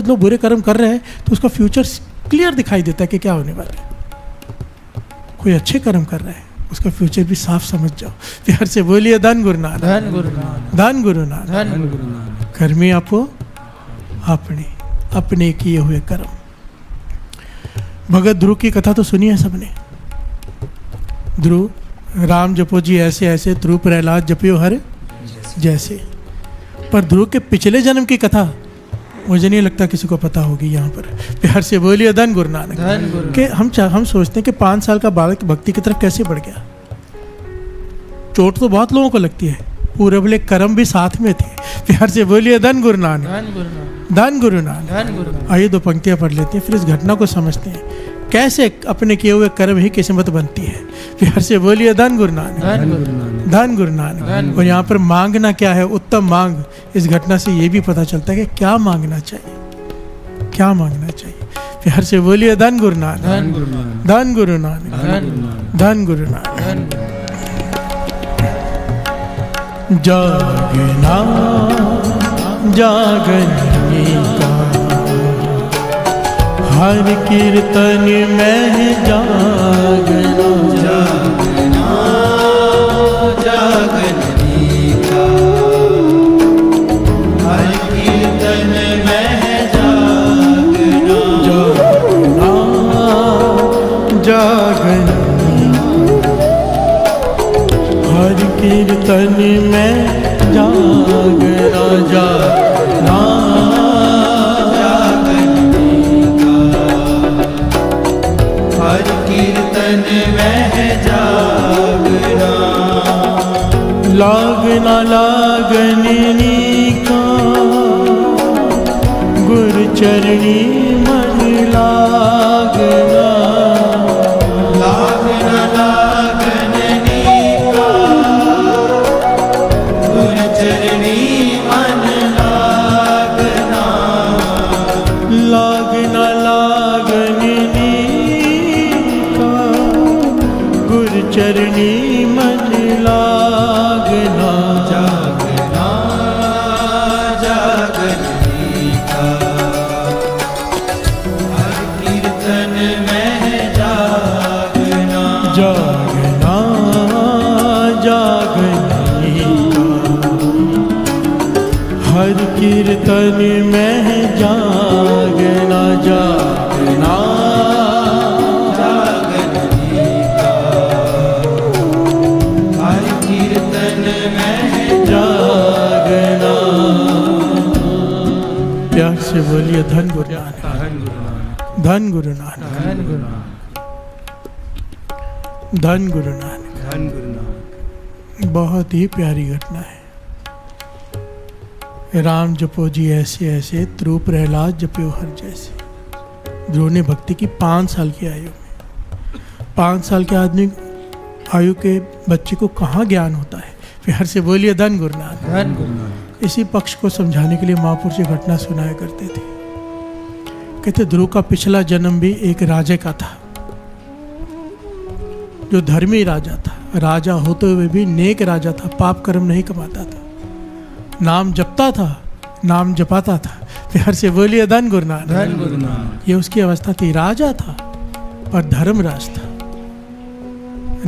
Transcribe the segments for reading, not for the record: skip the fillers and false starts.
लोग बुरे कर्म कर रहे हैं तो उसका फ्यूचर क्लियर दिखाई देता है कि क्या होने वाला है। कोई अच्छे कर्म कर रहा है उसका फ्यूचर भी साफ समझ जाओ। प्यार से बोलिए धन गुरु नानक, धन गुरु नानक, धन गुरु नानक, धन गुरु नानक। कर्मी आपो अपने अपने किए हुए कर्म। भगत ध्रुव की कथा तो सुनी है सबने। ध्रुव राम जपो जी ऐसे ऐसे, ध्रुव प्रहलाद जपियो हर जैसे। पर ध्रुव के पिछले जन्म की कथा मुझे नहीं लगता किसी को पता होगी यहाँ पर। प्यार से बोलिए धन गुरु नानक। धन गुरु कि हम सोचते हैं कि 5 साल का बालक भक्ति की तरफ कैसे बढ़ गया। चोट तो बहुत लोगों को लगती है, पूरे भले कर्म भी साथ में थे। प्यार से बोलिए धन गुरु नानक, धन गुरु नानक, धन गुरु नानक। धन गुरु नानक। आइए 2 पंक्तियां पढ़ लेते हैं, फिर इस घटना को समझते हैं कैसे अपने किए हुए कर्म ही किस्मत बनती है। प्यार से बोलिए धन गुरु नानक, धन गुरु नानक, धन गुरु नानक। और यहाँ पर मांगना क्या है, उत्तम मांग। इस घटना से ये भी पता चलता है कि क्या मांगना चाहिए, क्या मांगना चाहिए। प्यार से बोलिए धन गुरु नानक, धन गुरु नानक, धन गुरु नानक, धन गुरु नानक। धन गुरु जागना जागने का हर कीर्तन में जागना, जागना जागने का हर कीर्तन में जागना, जागना जागना हर कीर्तन में जागना, जागना हर कीर्तन में जागना, लागना लागनी का गुरु चरणी मन लागना, लागना लागनी का गुरु चरणी मन लागना, लागना लागनी का गुरु चरणी मन लागना, जागना जागने का हर कीर्तन में जागना, जागना जागने का हर कीर्तन में जागना, जागना जागने का हर कीर्तन में जागना। प्यार से बोलिए धन गुरु नानक, धन गुरु नानक, धन गुरु नानक, धन धन गुरु नानक, गुरु नानक। धन गुरु नानक। बहुत ही प्यारी घटना है। राम जपो जी ऐसे ऐसे, ध्रुव प्रहलाद जपियो हर जैसे। ध्रुव ने भक्ति की 5 साल की आयु में। 5 साल के आदमी आयु के बच्चे को कहाँ ज्ञान होता है। प्यार से बोलिए धन गुरु नानक। धन गुरु नानक। इसी पक्ष को समझाने के लिए महापुरुष ये घटना सुनाया करते थे। कहते ध्रुव का पिछला जन्म भी एक राजा का था, जो धर्मी राजा था। राजा होते हुए भी नेक राजा था, पाप कर्म नहीं कमाता था, नाम जपता था, नाम जपाता था। प्यार से बोलिए धन गुरु नानक, धन गुरु नानक। ये उसकी अवस्था थी। राजा था पर धर्मराज था,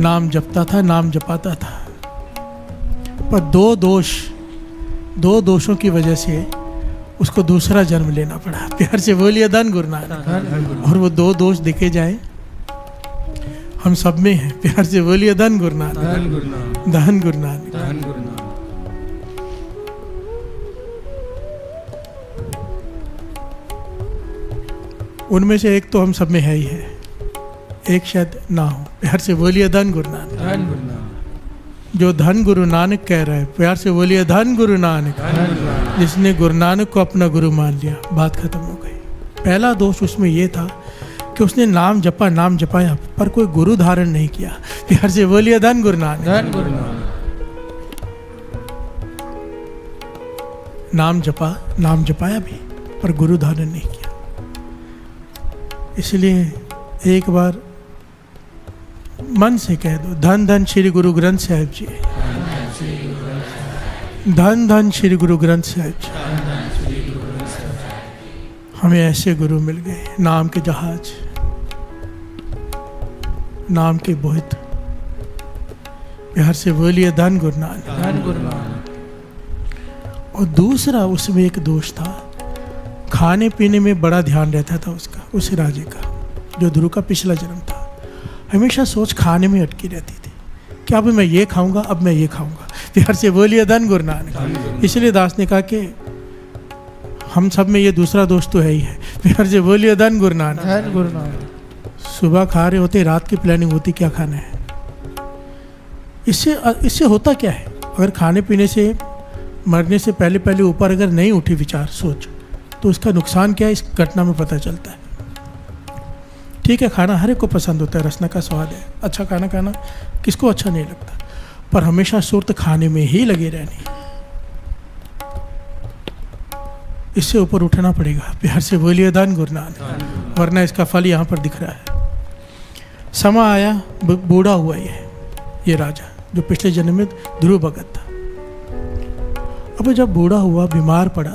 नाम जपता था, नाम जपाता था। पर 2 दोषों की वजह से उसको दूसरा जन्म लेना पड़ा। प्यार से बोलिए धन गुरु नानक। और वो 2 दोष दिखे जाए हम सब में हैं। प्यार से बोलिए धन गुरु नानक, धन गुरु नानक, धन गुरु नानक। धन गुरु नानक। उनमें से एक तो हम सब में है ही है, एक शायद ना हो। प्यार से बोलिए धन गुरु नानक। धन गुरु नानक। जो धन गुरु नानक कह रहा है, प्यार से बोलिए धन गुरु नानक। धन गुरु नानक। जिसने गुरु नानक को अपना गुरु मान लिया, बात खत्म हो गई। पहला दोष उसमें यह था कि उसने नाम जपा, नाम जपाया, पर कोई गुरु धारण नहीं किया। प्यार से बोलिए धन गुरु नानक। धन गुरु नानक। नाम जपा, नाम जपाया भी, पर गुरु धारण नहीं किया। इसलिए एक बार मन से कह दो, धन धन श्री गुरु ग्रंथ साहिब जी, धन धन श्री गुरु ग्रंथ साहिब जी। हमें ऐसे गुरु मिल गए, नाम के जहाज, नाम के बोहित। बिहार से बोलिए धन गुरु नानक। धन गुरु नानक। और दूसरा उसमें एक दोष था, खाने पीने में बड़ा ध्यान रहता था उसका, उस राजे का, जो ध्रुव का पिछला जन्म था। हमेशा सोच खाने में अटकी रहती थी कि अब मैं ये खाऊंगा, अब मैं ये खाऊंगा। बिहार से बोलिए धन गुरु नानक। इसलिए दास ने कहा कि हम सब में ये दूसरा दोष तो है ही है। बिहार से बोलिए धन गुरु नानक। धन गुरु नानक। सुबह खा रहे होते, रात की प्लानिंग होती क्या खाना है। इससे होता क्या है, अगर खाने पीने से मरने से पहले पहले ऊपर अगर नहीं उठी विचार सोच, तो उसका नुकसान क्या है इस घटना में पता चलता है। ठीक है, खाना हर एक को पसंद होता है, रसना का स्वाद है, अच्छा खाना खाना किसको अच्छा नहीं लगता, पर हमेशा सुरत खाने में ही लगे रहनी। इससे ऊपर उठना पड़ेगा। प्यार से बोलिए धन गुरु नानक, वरना इसका फल यहाँ पर दिख रहा है। समय आया, बूढ़ा हुआ ये राजा जो पिछले जन्म में ध्रुव भगत था। अब जब बूढ़ा हुआ, बीमार पड़ा,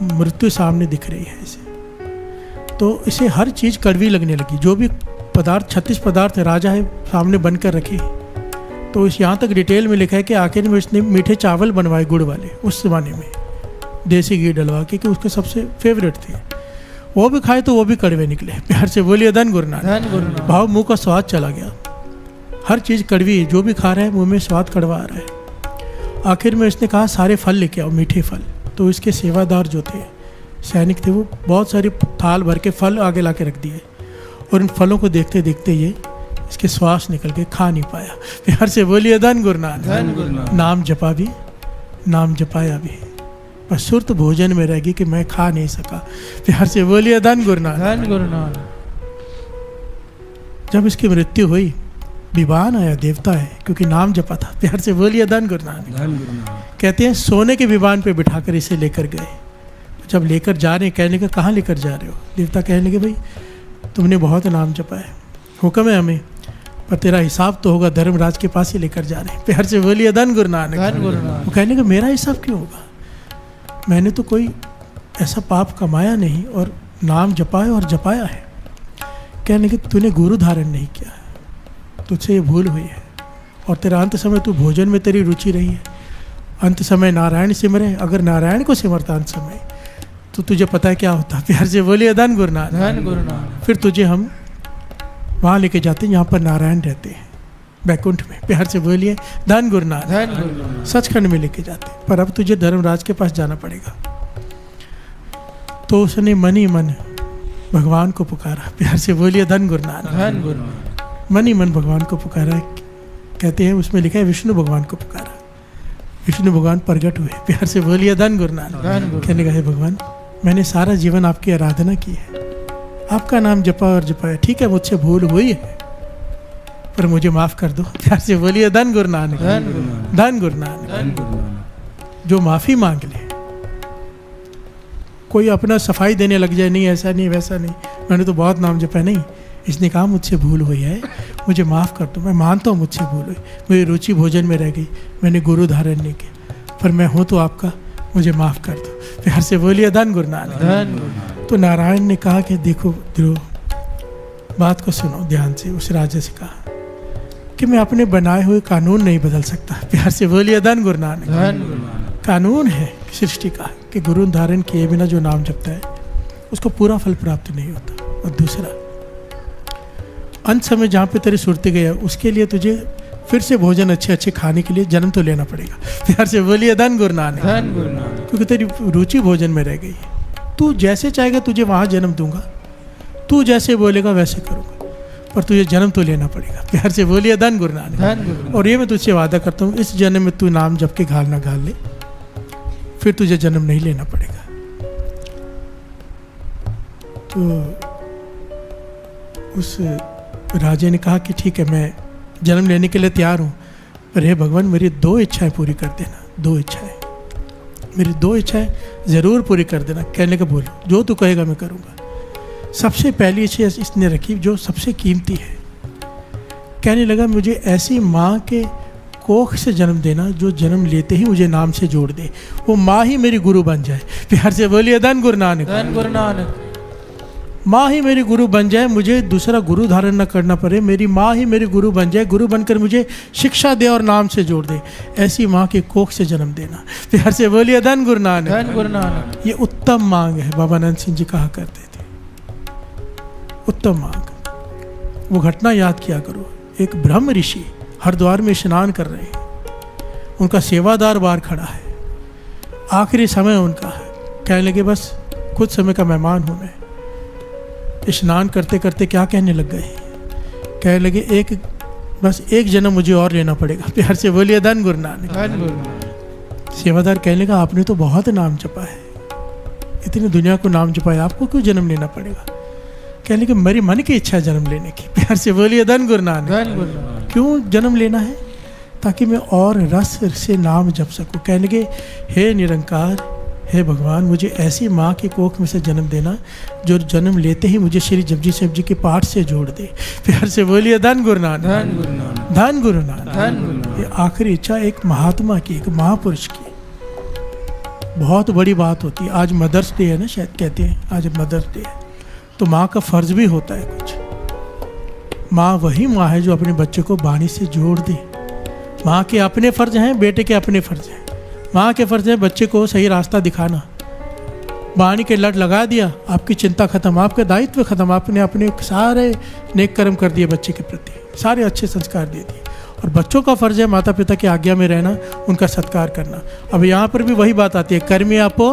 मृत्यु सामने दिख रही है इसे, तो इसे हर चीज़ कड़वी लगने लगी। जो भी पदार्थ, 36 पदार्थ राजा है सामने बनकर रखे, तो इस यहाँ तक डिटेल में लिखा है कि आखिर में इसने मीठे चावल बनवाए गुड़ वाले, उस ज़माने में देसी घी डलवा के, कि उसके सबसे फेवरेट थे। वो भी खाए तो वो भी कड़वे निकले। प्यार से बोलिए धन गुरु नानक। भाव मुँह का स्वाद चला गया, हर चीज़ कड़वी, जो भी खा रहा है मुँह में स्वाद कड़वा आ रहा है। आखिर में इसने कहा सारे फल लेके आओ, मीठे फल। तो इसके सेवादार जो थे, सैनिक थे, वो बहुत सारी थाल भर के फल आगे ला के रख दिए, और इन फलों को देखते देखते ये इसके श्वास निकल के खा नहीं पाया। प्यार से बोलिए धन गुरु नानक। नाम जपा भी, नाम जपाया भी, पर सुरत भोजन में रहेगी कि मैं खा नहीं सका। प्यार से बोलिए धन गुरु नानक। जब इसकी मृत्यु हुई, विमान आया, देवता है, क्योंकि नाम जपा था। प्यार से बोलिए धन गुरु नानक। कहते हैं सोने के विमान पे बिठाकर इसे लेकर गए। जब लेकर जा रहे, कहने का कहाँ लेकर जा रहे हो? देवता कहने लगे भाई तुमने बहुत नाम जपा है, हुक्म है हमें, पर तेरा हिसाब तो होगा, धर्मराज के पास ही लेकर जा रहे हैं। प्यार से बोलिए धन गुरु नानक। वो कहने का मेरा हिसाब क्यों होगा, मैंने तो कोई ऐसा पाप कमाया नहीं और नाम जपाया और जपाया है। कहने कि तूने गुरु धारण नहीं किया, तुझसे ये भूल हुई है, और तेरा अंत समय तू भोजन में तेरी रुचि रही है। अंत समय नारायण सिमरे, अगर नारायण को सिमरता अंत समय, तो तुझे पता है क्या होता। प्यार से बोलिए धन गुरु नानक। फिर तुझे हम वहाँ लेके जाते हैं जहाँ पर नारायण रहते हैं, बैकुंठ में। प्यार से बोलिए धन गुरु नानक। सचखंड में लेके जाते, पर अब तुझे धर्मराज के पास जाना पड़ेगा। तो उसने मन ही मन भगवान को पुकारा। प्यार से बोलिए धन गुरु नानक। मन ही मन भगवान को पुकारा। कहते हैं उसमें लिखा है विष्णु भगवान को पुकारा, विष्णु भगवान प्रकट हुए। प्यार से बोलिए धन गुरु नानक। कहने का है भगवान, मैंने सारा जीवन आपकी आराधना की है, आपका नाम जपा और जपाया, ठीक है मुझसे भूल हुई है, पर मुझे माफ कर दो। प्यार से बोलिए धन गुरु नानक। धन गुरु नानक। जो माफी मांग ले, कोई अपना सफाई देने लग जाए, नहीं ऐसा नहीं वैसा नहीं, मैंने तो बहुत नाम जपा, नहीं, इसने कहा मुझसे भूल हुई है, मुझे माफ़ कर दो, मैं मानता हूँ मुझसे भूल हुई, मेरी रुचि भोजन में रह गई, मैंने गुरु धारण नहीं किया, पर मैं हूँ तो आपका, मुझे माफ़ कर दो। प्यार से बोलिए धन गुरु नानक। तो नारायण ने कहा कि देखो ध्रुव, बात को सुनो ध्यान से। उस राजा से कहा कि मैं अपने बनाए हुए कानून नहीं बदल सकता। प्यार से बोलिए धन गुरु नानक। कानून है सृष्टि का कि गुरु धारण किए बिना जो नाम जपता है उसको पूरा फल प्राप्त नहीं होता। और दूसरा, अंत समय जहाँ पे तेरी सुरती गई है, उसके लिए तुझे फिर से भोजन अच्छे अच्छे खाने के लिए जन्म तो लेना पड़ेगा। प्यार से बोलिए धन गुरु नानक। क्योंकि तेरी रुचि भोजन में रह गई है, तू जैसे चाहेगा तुझे वहाँ जन्म दूंगा, तू जैसे बोलेगा वैसे करूँगा, पर तुझे जन्म तो लेना पड़ेगा। प्यार से बोलिए धन गुरु नानक। और ये मैं तुझसे वादा करता हूँ, इस जन्म में तू नाम जप के घाल ना घाल ले, फिर तुझे जन्म नहीं लेना पड़ेगा। तो उस राजे ने कहा कि ठीक है, मैं जन्म लेने के लिए तैयार हूँ, पर हे भगवान मेरी 2 इच्छाएं पूरी कर देना। 2 इच्छाएं, मेरी 2 इच्छाएं ज़रूर पूरी कर देना। कहने का बोलो, जो तू कहेगा मैं करूँगा। सबसे पहली इच्छा इसने रखी जो सबसे कीमती है। कहने लगा मुझे ऐसी माँ के कोख से जन्म देना जो जन्म लेते ही मुझे नाम से जोड़ दे, वो माँ ही मेरी गुरु बन जाए। प्यार से बोलिए धन गुरु नानक। माँ ही मेरी गुरु बन जाए, मुझे दूसरा गुरु धारण न करना पड़े, मेरी माँ ही मेरी गुरु बन जाए, गुरु बनकर मुझे शिक्षा दे और नाम से जोड़ दे, ऐसी माँ की कोख से जन्म देना। प्यार से बोलिए धन गुरु नानक। धन गुरु नानक। ये उत्तम मांग है, बाबा नंद सिंह जी कहा करते थे, उत्तम मांग। वो घटना याद किया करो, एक ब्रह्म ऋषि हरिद्वार में स्नान कर रहे हैं, उनका सेवादार बाहर खड़ा है, आखिरी समय उनका है, कहने लगे बस कुछ समय का मेहमान हूँ मैं। स्नान करते करते क्या कहने लग गए, कहने लगे बस एक जन्म मुझे और लेना पड़ेगा। प्यार से बोलिए धन गुरु नानक। धन गुरु नानक। सेवादार कहने लगा आपने तो बहुत नाम जपा है, इतनी दुनिया को नाम जपाया, आपको क्यों जन्म लेना पड़ेगा? कहने लगे मेरी मन की इच्छा जन्म लेने की। प्यार से बोलिए धन गुरु नानक। धन गुरु नानक। क्यों जन्म लेना है? ताकि मैं और रस से नाम जप सकूं। कहने लगे हे निरंकार, हे भगवान, मुझे ऐसी माँ की कोख में से जन्म देना जो जन्म लेते ही मुझे श्री जपजी साहिब जी के पाठ से जोड़ दे। प्यार से बोलिए धन गुरु नानक। धन गुरु नानक। धन गुरु नानक। धन गुरु नानक। ये आखिरी इच्छा एक महात्मा की, एक महापुरुष की बहुत बड़ी बात होती है। आज मदर्स डे है ना, शायद कहते हैं आज मदर्स डे है, तो माँ का फर्ज भी होता है कुछ। माँ वही माँ है जो अपने बच्चे को वाणी से जोड़ दे। माँ के अपने फर्ज हैं, बेटे के अपने फर्ज हैं। माँ के फर्ज है बच्चे को सही रास्ता दिखाना। वाणी के लट लगा दिया, आपकी चिंता खत्म, आपके दायित्व खत्म, आपने अपने सारे नेक कर्म कर दिए बच्चे के प्रति, सारे अच्छे संस्कार दे दिए। और बच्चों का फर्ज है माता पिता की आज्ञा में रहना, उनका सत्कार करना। अब यहाँ पर भी वही बात आती है, कर्मी आपो,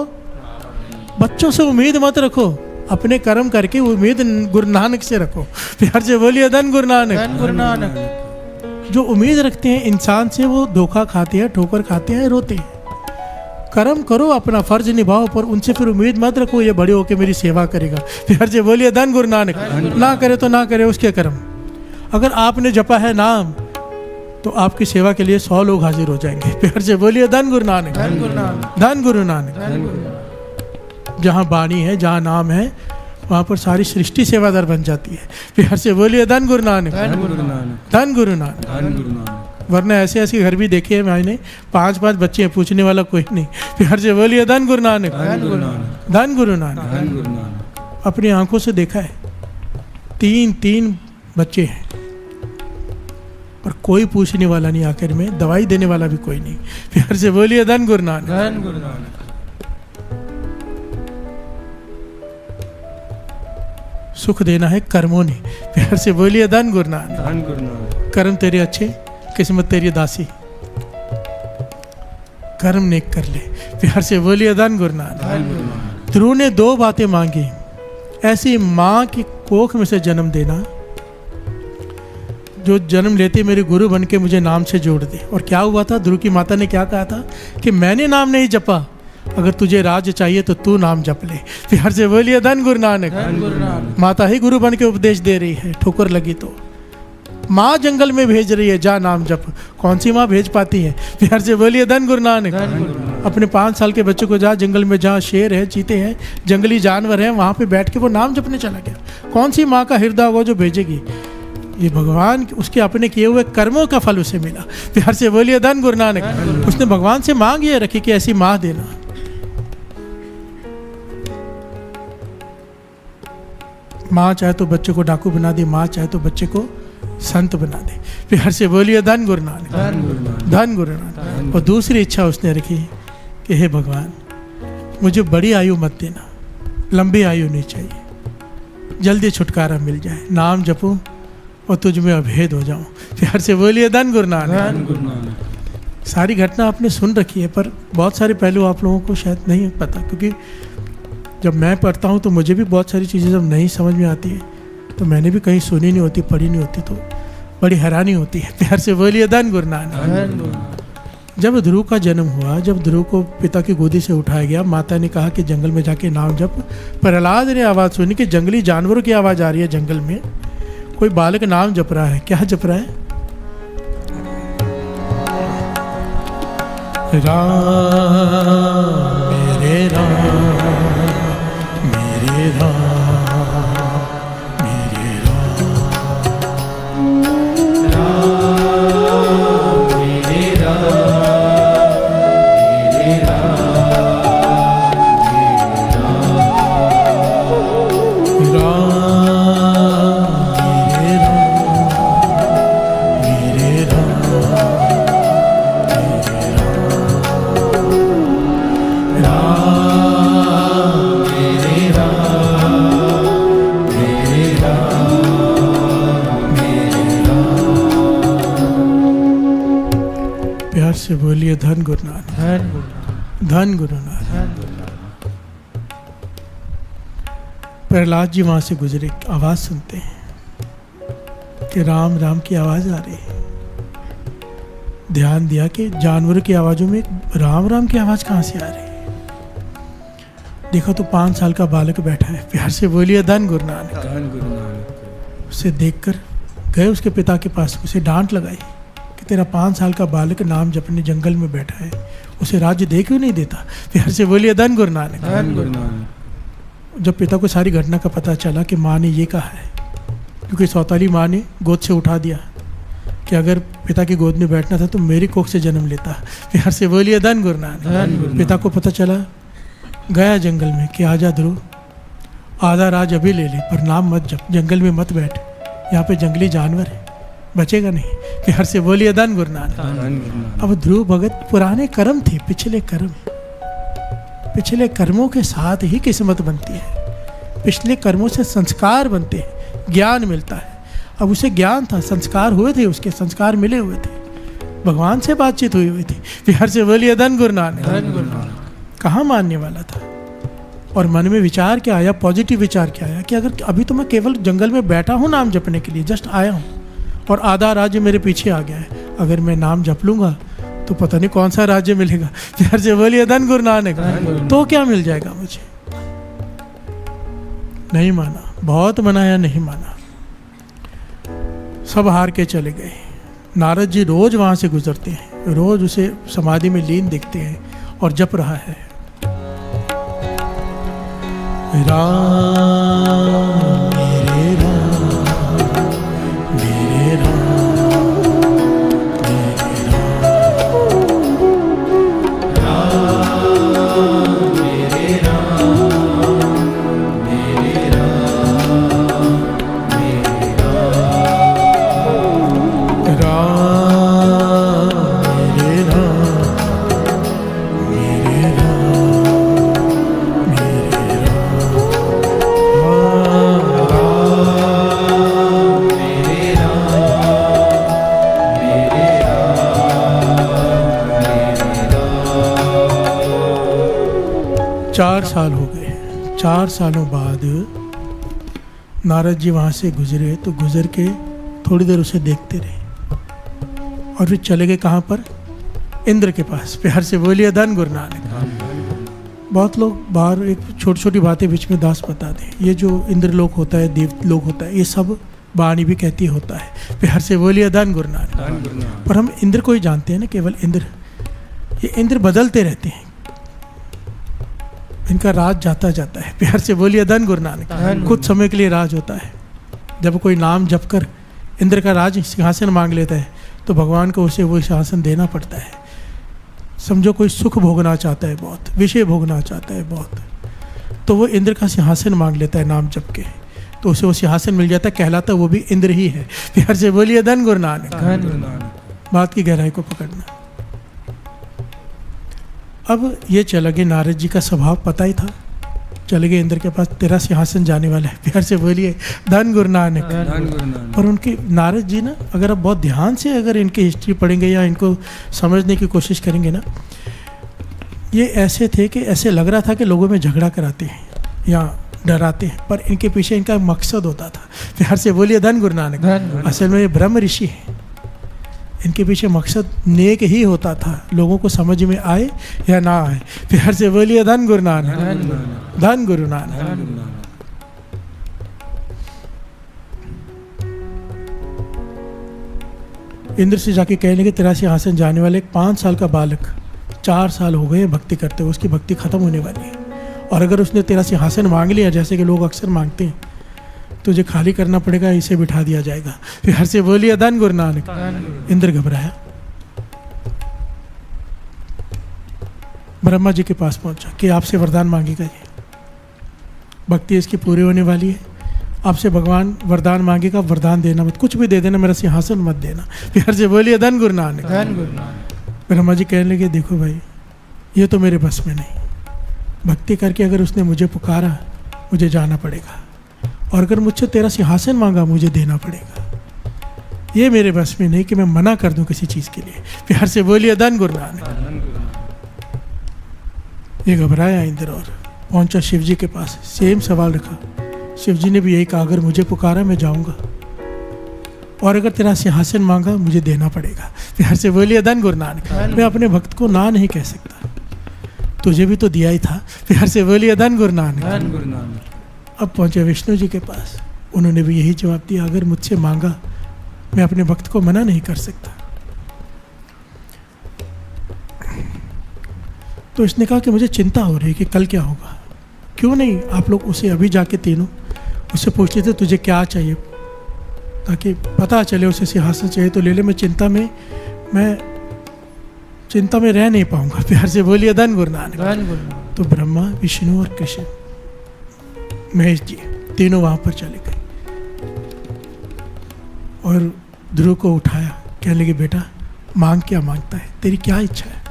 बच्चों से उम्मीद मत रखो, अपने कर्म करके उम्मीद गुरु नानक से रखो। प्यार से बोलिए धन गुरु नानक। धन गुरु नानक। जो उम्मीद रखते हैं इंसान से वो धोखा खाते हैं, ठोकर खाते हैं, रोते हैं। कर्म करो, अपना फर्ज निभाओ, पर उनसे फिर उम्मीद मत रखो ये बड़े होके मेरी सेवा करेगा। प्यार से बोलिए धन गुरु नानक। ना करे तो ना करे, उसके कर्म। अगर आपने जपा है नाम तो आपकी सेवा के लिए 100 लोग हाजिर हो जाएंगे। प्यार से बोलिए धन गुरु नानक। धन गुरु नानक। धन गुरु नानक। धन गुरु नानक। जहाँ वाणी है, जहाँ नाम है, वहाँ पर सारी सृष्टि सेवादार बन जाती है। प्यार से बोलिए धन गुरु नानक। धन गुरु नानक। धन गुरु नानक। धन गुरु नानक। वरना ऐसे ऐसे घर भी देखे हैं मैंने, 5-5 बच्चे हैं, पूछने वाला कोई नहीं। प्यार से बोलिए धन गुरु नानक। धन गुरु नानक। धन गुरु नानक। धन गुरु नानक। अपनी आंखों से देखा है, 3 बच्चे हैं, पर कोई पूछने वाला नहीं, आखिर में दवाई देने वाला भी कोई नहीं। प्यार से बोलिए धन गुरु नानक। धन गुरु नानक। सुख देना है कर्मों ने। प्यार से बोलिए धन गुरु नानक। धन गुरु नानक। कर्म तेरे अच्छे, किस्मत तेरी दासी, कर्म नेक कर ले। प्यार से बोलिए धन गुरु नानक। धन गुरु नानक। ध्रुव ने 2 बातें मांगी, ऐसी माँ की कोख में से जन्म देना जो जन्म लेते मेरे गुरु बन के मुझे नाम से जोड़ दे। और क्या हुआ था, ध्रुव की माता ने क्या कहा था कि मैंने नाम नहीं जपा, अगर तुझे राज चाहिए तो तू नाम जप ले। प्यार से बोलिए धन गुरु नानक। धन गुरु नानक। माता ही गुरु बन के उपदेश दे रही है, ठोकर लगी तो माँ जंगल में भेज रही है, जा नाम जप। कौन सी माँ भेज पाती है? प्यार से बोलिए धन गुरु नानक। धन गुरु नानक। अपने 5 साल के बच्चे को जा जंगल में, जहाँ शेर है, चीते हैं, जंगली जानवर हैं, वहाँ पे बैठ के वो नाम जपने चला गया। कौन सी माँ का हृदय होगा जो भेजेगी? ये भगवान उसके अपने किए हुए कर्मों का फल उसे मिला। प्यार से बोलिए धन गुरु नानक। उसने भगवान से मांग ये रखी कि ऐसी माँ देना। माँ चाहे तो बच्चे को डाकू बना दे, माँ चाहे तो बच्चे को संत बना दे। प्यार से बोलिए धन गुरु नानक। धन गुरु नानक। धन गुरु नानक। और दूसरी इच्छा उसने रखी कि हे भगवान, मुझे बड़ी आयु मत देना, लंबी आयु नहीं चाहिए, जल्दी छुटकारा मिल जाए, नाम जपूं और तुझ में अभेद हो जाऊं। प्यार से बोलिए धन गुरु नानक। धन गुरु नानक। सारी घटना आपने सुन रखी है, पर बहुत सारे पहलू आप लोगों को शायद नहीं पता, क्योंकि जब मैं पढ़ता हूँ तो मुझे भी बहुत सारी चीज़ें जब नहीं समझ में आती है, तो मैंने भी कहीं सुनी नहीं होती, पढ़ी नहीं होती, तो बड़ी हैरानी होती है। प्यार से बोलिए धन गुरु नानक। धन गुरु नानक। जब ध्रुव का जन्म हुआ, जब ध्रुव को पिता की गोदी से उठाया गया, माता ने कहा कि जंगल में जाके नाम जप। प्रहलाद ने आवाज़ सुनी कि जंगली जानवरों की आवाज़ आ रही है, जंगल में कोई बालक नाम जप रहा है। क्या जप रहा है? राम मेरे राम, मेरे राम, मेरे राम, प्यार से बोलिए धन गुरु नानक, धन गुरु नानक। प्रहलाद जी वहां से गुजरे, आवाज सुनते हैं कि राम राम की आवाज आ रही है। ध्यान दिया कि जानवरों की आवाजों में राम राम की आवाज कहां से आ रही है। देखो तो 5 साल का बालक बैठा है। प्यार से बोलिए धन गुरु नानक। धन गुरु नानक। उसे देखकर गए उसके पिता के पास, उसे डांट लगाई कि तेरा 5 साल का बालक नाम जपने जंगल में बैठा है, उसे राज्य दे क्यों नहीं देता। प्यार से बोलिए धन गुरु नानक। धन गुरु नानक। जब पिता को सारी घटना का पता चला कि माँ ने ये कहा है, क्योंकि सौताली माँ ने गोद से उठा दिया कि अगर पिता की गोद में बैठना था तो मेरी कोख से जन्म लेता। प्यार से बोलिए धन गुरु नानक। पिता को पता चला, गया जंगल में कि आजा ध्रुव, आधा राज अभी ले ले पर नाम मत जप, जंगल में मत बैठ, यहाँ पे जंगली जानवर है, बचेगा नहीं। प्यार से बोलिए धन गुरु नानक। अब ध्रुव भगत पुराने कर्म थे, पिछले कर्म, पिछले कर्मों के साथ ही किस्मत बनती है, पिछले कर्मों से संस्कार बनते हैं, ज्ञान मिलता है। अब उसे ज्ञान था, संस्कार हुए थे, उसके संस्कार मिले हुए थे, भगवान से बातचीत हुई थी। प्यार से बोलिए धन गुरु नानक। कहाँ मानने वाला था। और मन में विचार क्या आया, पॉजिटिव विचार क्या आया कि अगर अभी तो मैं केवल जंगल में बैठा हूँ नाम जपने के लिए, जस्ट आया हूँ और आधा राज्य मेरे पीछे आ गया है, अगर मैं नाम जप लूँगा तो पता नहीं कौन सा राज्य मिलेगा। प्यार से बोलिए धन गुरु नानक। तो क्या मिल जाएगा मुझे। नहीं माना, बहुत मनाया, नहीं माना, सब हार के चले गए। नारद जी रोज वहां से गुजरते हैं, रोज उसे समाधि में लीन देखते हैं और जप रहा है राम मेरे राम मेरे राम मेरे राम मेरे राम मेरे राम मेरे राम राम मेरे राम मेरे राम मेरे राम। 4 साल हो गए। 4 सालों बाद नारद जी वहाँ से गुजरे तो गुजर के थोड़ी देर उसे देखते रहे और फिर चले गए कहाँ पर, इंद्र के पास। प्यार से बोलिए धन गुरु नानक। बहुत लोग बाहर एक छोटी छोटी बातें बीच में दास बता दें, ये जो इंद्र लोक होता है, देव लोक होता है, ये सब वाणी भी कहती होता है। प्यार से बोलिए धन गुरु नानक। पर हम इंद्र को ही जानते हैं ना, केवल इंद्र। ये इंद्र बदलते रहते हैं, इनका राज जाता जाता है। प्यार से बोलिए धन गुरु नानक। कुछ समय के लिए राज होता है। जब कोई नाम जप कर इंद्र का राज सिंहासन मांग लेता है तो भगवान को उसे वो सिंहासन देना पड़ता है। समझो कोई सुख भोगना चाहता है बहुत, विषय भोगना चाहता है बहुत, तो वो इंद्र का सिंहासन मांग लेता है नाम जप के, तो उसे वो सिंहासन मिल जाता है, कहलाता वो भी इंद्र ही है। प्यार से बोलिए धन गुरु नानक। बात की गहराई को पकड़ना। अब ये चला गया, नारद जी का स्वभाव पता ही था, चले गए इंद्र के पास, तेरा सिंहासन जाने वाला है। प्यार से बोलिए धन गुरु नानक। और उनके नारद जी ना, अगर आप बहुत ध्यान से अगर इनकी हिस्ट्री पढ़ेंगे या इनको समझने की कोशिश करेंगे ना, ये ऐसे थे कि ऐसे लग रहा था कि लोगों में झगड़ा कराते हैं या डराते हैं, पर इनके पीछे इनका मकसद होता था। प्यार से बोलिए धन गुरु नानक। असल में ये ब्रह्म ऋषि हैं, इनके पीछे मकसद नेक ही होता था, लोगों को समझ में आए या ना आए। प्यार से बोलिए धन गुरु नानक। धन गुरु नानक। इंद्र से जाके कह लेंगे तेरा सिंहासन जाने वाले एक 5 साल का बालक, 4 साल हो गए भक्ति करते हुए, उसकी भक्ति खत्म होने वाली है, और अगर उसने तेरा सिंहासन मांग लिया जैसे कि लोग अक्सर मांगते हैं, तुझे खाली करना पड़ेगा, इसे बिठा दिया जाएगा। प्यार से बोलिए धन गुरु नानक। इंद्र घबराया, ब्रह्मा जी के पास पहुंचा कि आपसे वरदान मांगेगा, ये भक्ति इसकी पूरी होने वाली है, आपसे भगवान वरदान मांगेगा, वरदान देना मत, कुछ भी दे देना, मेरा सिंहासन मत देना। प्यार से बोलिए धन गुरु नानक। धन गुरु नानक। ब्रह्मा जी कहने लगे देखो भाई, ये तो मेरे बस में नहीं, भक्ति करके अगर उसने मुझे पुकारा मुझे जाना पड़ेगा, और अगर मुझसे तेरा सिंहासन मांगा मुझे देना पड़ेगा। ये मेरे बस में नहीं कि मैं मना कर दूं किसी चीज़ के लिए। प्यार से बोलिए धन गुरु नानक। धन गुरु नानक। ये घबराया इंद्र और पहुंचा शिव जी के पास, सेम सवाल रखा। शिव जी ने भी यही कहा, अगर मुझे पुकारा मैं जाऊंगा, और अगर तेरा सिंहासन मांगा मुझे देना पड़ेगा। प्यार से बोलिए धन गुरु नानक। मैं अपने भक्त को ना नहीं कह सकता, तुझे भी तो दिया ही था। प्यार से बोलिए धन गुरु नानक। धन गुरु नानक। अब पहुंचे विष्णु जी के पास, उन्होंने भी यही जवाब दिया, अगर मुझसे मांगा मैं अपने भक्त को मना नहीं कर सकता। तो इसने कहा कि मुझे चिंता हो रही है कि कल क्या होगा, क्यों नहीं आप लोग उसे अभी जाके तीनों उससे पूछ लेते तुझे क्या चाहिए, ताकि पता चले उसे सिंहासन चाहिए तो ले ले। मैं चिंता में रह नहीं पाऊंगा। प्यार से बोलिए धन गुरु नानक। धन गुरु नानक। तो ब्रह्मा, विष्णु और कृष्ण, महेश जी तीनों वहां पर चले गए और ध्रुव को उठाया, कहने लगे बेटा मांग, क्या मांगता है, तेरी क्या इच्छा है,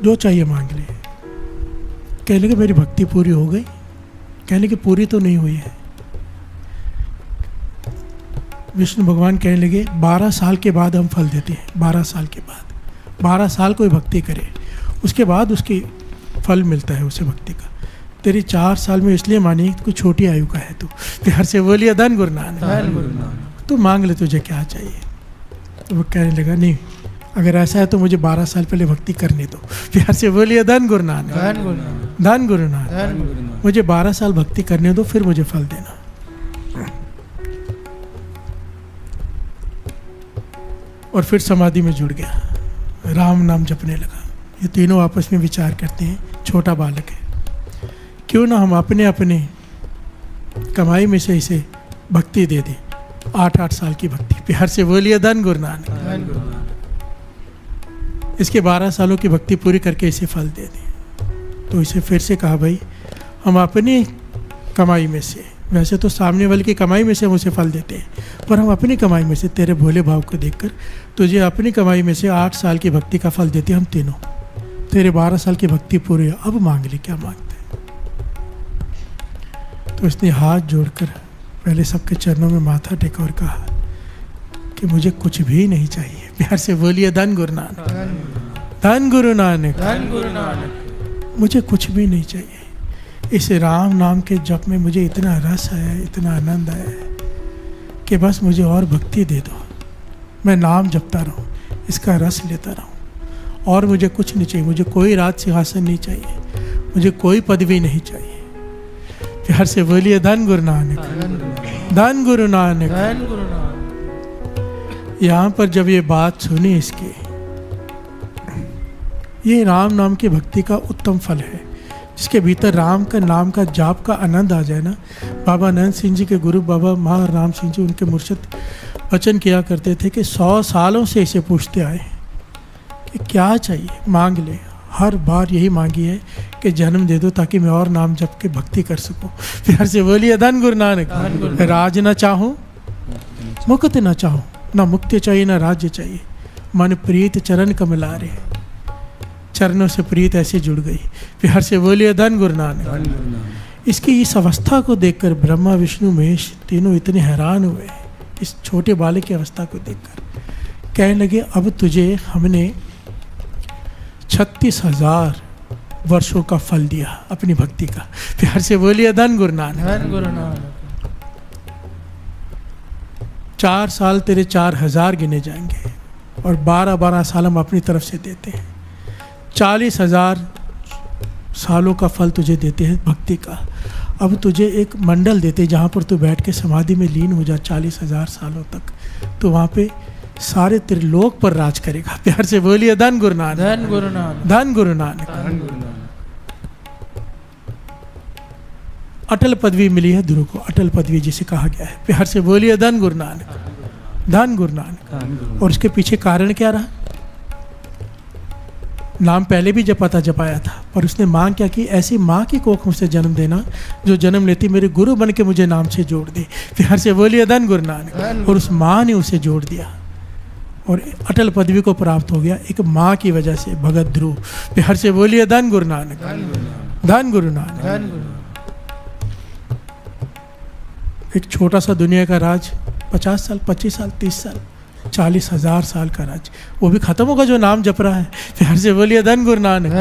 जो चाहिए मांग ले। कहने लगे मेरी भक्ति पूरी हो गई। कहने लगे पूरी तो नहीं हुई है। विष्णु भगवान कहने लगे 12 साल के बाद हम फल देते हैं। 12 साल के बाद, 12 साल कोई भक्ति करे उसके बाद उसकी फल मिलता है उसे भक्ति का। तेरी 4 साल में इसलिए मानी कोई छोटी आयु का है तू। प्यार से बोलिए धन गुरु नानक। धन गुरु नानक। तू मांग ले तुझे क्या चाहिए। तो वो कहने लगा नहीं, अगर ऐसा है तो मुझे 12 साल पहले भक्ति करने दो। प्यार से बोलिए धन गुरु नानक। धन गुरु नानक। धन गुरु नानक। धन गुरु नानक। मुझे 12 साल भक्ति करने दो, फिर मुझे फल देना। और फिर समाधि में जुड़ गया, राम नाम जपने लगा। ये तीनों आपस में विचार करते हैं, छोटा बालक है, क्यों ना हम अपने अपने कमाई में से इसे भक्ति दे दें, 8-8 साल की भक्ति। प्यार से बोलिए धन गुरु नानक। धन गुरु नानक। इसके 12 सालों की भक्ति पूरी करके इसे फल दे दें। तो इसे फिर से कहा भाई हम अपनी कमाई में से, वैसे तो सामने वाले की कमाई में से हम उसे फल देते हैं, पर हम अपनी कमाई में से तेरे भोले भाव को देखकर तुझे अपनी कमाई में से 8 साल की भक्ति का फल देते हैं हम तीनों। तेरे 12 साल की भक्ति पूरी है, अब मांग ले क्या मांगते हैं। तो उसने हाथ जोड़कर पहले सबके चरणों में माथा टेका और कहा कि मुझे कुछ भी नहीं चाहिए। प्यार से बोलिए धन गुरु नानक। धन गुरु नानक। धन गुरु नानक। मुझे कुछ भी नहीं चाहिए। इस राम नाम के जप में मुझे इतना रस है, इतना आनंद है कि बस मुझे और भक्ति दे दो। मैं नाम जपता रहूं, इसका रस लेता रहूं, और मुझे कुछ नहीं चाहिए। मुझे कोई राज सिंहासन नहीं चाहिए, मुझे कोई पदवी नहीं चाहिए। प्यार से बोलिए धन गुरु नानक। धन गुरु नानक। धन गुरु नानक। यहाँ पर जब ये बात सुनी इसकी, ये राम नाम की भक्ति का उत्तम फल है, जिसके भीतर राम का नाम का जाप का आनंद आ जाए ना। बाबा नंद सिंह जी के गुरु बाबा महाराम सिंह जी, उनके मुर्शिद वचन किया करते थे कि 100 सालों से इसे पूछते आए कि क्या चाहिए मांग ले। हर बार यही मांगी है कि जन्म दे दो ताकि मैं और नाम जप के भक्ति कर सकूं। प्यार से बोलिए धन गुरु नानक। राज न चाहूं, मुक्त न चाहूं, ना मुक्ति चाहिए ना राज्य चाहिए, मन प्रीत चरण कमलारे। चरणों से प्रीत ऐसे जुड़ गई। प्यार से बोलिए धन गुरु नानक। इसकी इस अवस्था को देखकर ब्रह्मा विष्णु महेश तीनों इतने हैरान हुए इस छोटे बालक की अवस्था को देखकर। कहने लगे अब तुझे हमने 36,000 वर्षों का फल दिया अपनी भक्ति का। प्यार से बोलिए धन गुरु नानक। धन गुरु नानक। 4 साल तेरे 4,000 गिने जाएंगे और 12-12 साल हम अपनी तरफ से देते हैं। 40,000 सालों का फल तुझे देते हैं भक्ति का। अब तुझे एक मंडल देते हैं जहाँ पर तू बैठ के समाधि में लीन हो जा 40,000 सालों तक। तो वहाँ पे सारे त्रिलोक पर राज करेगा। प्यार से बोलिए धन गुरु नानक। धन गुरु नानक। धन गुरु नानक। धन गुरु नानक। अटल पदवी मिली है ध्रुव को, अटल पदवी जिसे कहा गया है। प्यार से बोलिए धन गुरु नानक। धन गुरु नानक। और इसके पीछे कारण क्या रहा? नाम पहले भी जपाया था, पर उसने मांग क्या की, ऐसी माँ की कोख मुझसे जन्म देना जो जन्म लेती मेरे गुरु बन के मुझे नाम से जोड़ दे। प्यार से बोलिए धन गुरु नानक। और उस माँ ने उसे जोड़ दिया और अटल पदवी को प्राप्त हो गया एक माँ की वजह से, भगत ध्रुव। प्यार से बोलिए धन गुरु नानक, धन गुरु नानक। एक छोटा सा दुनिया का राज 50 साल, 25 साल, 30 साल, 40,000 साल का राज, वो भी खत्म होगा जो नाम जप रहा है। प्यार से बोलिए धन गुरु नानक,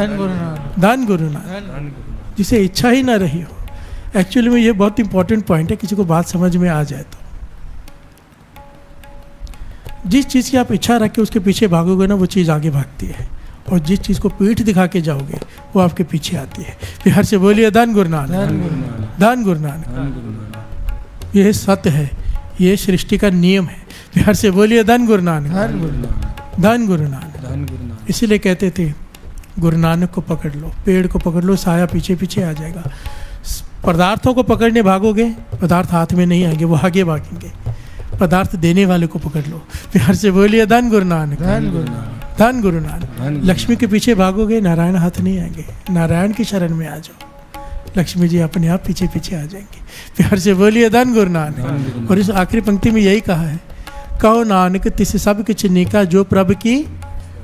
धन गुरु नानक। जिसे इच्छा ही ना रही हो। एक्चुअली में ये बहुत इंपॉर्टेंट पॉइंट है, किसी को बात समझ में आ जाए तो। जिस चीज़ की आप इच्छा रख के उसके पीछे भागोगे ना, वो चीज़ आगे भागती है, और जिस चीज़ को पीठ दिखा के जाओगे वो आपके पीछे आती है। प्यार से बोलिए धन गुरु नानक, धन गुरु नानक। यह सत्य है, ये सृष्टि का नियम है। प्यार से बोलिए धन गुरु नानक, धन गुरु नानक। इसीलिए कहते थे गुरु नानक को पकड़ लो, पेड़ को पकड़ लो, साया पीछे पीछे आ जाएगा। पदार्थों को पकड़ने भागोगे, पदार्थ हाथ में नहीं आएंगे, वो आगे भागेंगे। पदार्थ देने वाले को पकड़ लो। प्यार से बोलिए धन गुरु नानक, धन गुरु नानक। लक्ष्मी के पीछे भागोगे, नारायण हाथ नहीं आएंगे, नारायण की शरण में आ जाओ, लक्ष्मी जी अपने आप पीछे पीछे आ जाएंगे। प्यार से बोलिए धन गुरु नानक। और इस आखिरी पंक्ति में यही कहा है, कहो नानक तिस सब किछ नीका जो प्रभु की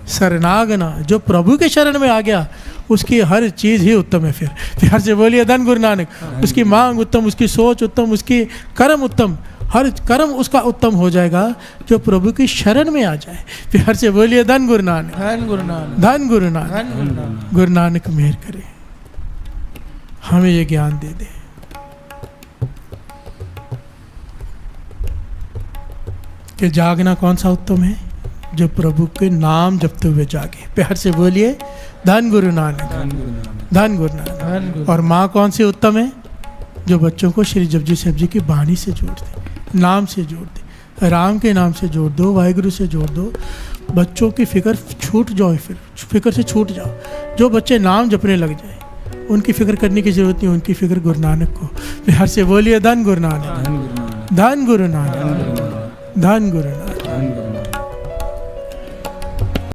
शरणागना। जो प्रभु के शरण में आ गया उसकी हर चीज़ ही उत्तम है। फिर प्यार से बोलिए धन गुरु नानक। उसकी मांग उत्तम, उसकी सोच उत्तम, उसकी कर्म उत्तम, हर कर्म उसका उत्तम हो जाएगा जो प्रभु की शरण में आ जाए। प्यार से बोलिए धन गुरु नानक, धन गुरु नानक, धन गुरु नानक। गुरु नानक मेहर करे, हमें ये ज्ञान दे दे। कि जागना कौन सा उत्तम है, जो प्रभु के नाम जपते हुए जागे। प्यार से बोलिए धन गुरु नानक, धन गुरु नानक। और माँ कौन सी उत्तम है, जो बच्चों को श्री जपजी साहिब जी की बाणी से जोड़ दे, नाम से जोड़ दे, राम के नाम से जोड़ दो, वाहिगुरु से जोड़ दो। बच्चों की फिक्र छूट जाओ, फिर फिक्र से छूट जाओ। जो बच्चे नाम जपने लग जाए उनकी फिक्र करने की जरूरत नहीं, उनकी फिक्र गुरु नानक को। प्यार से बोलिए धन गुरु नानक, धन गुरु नानक, धन गुरु नानक।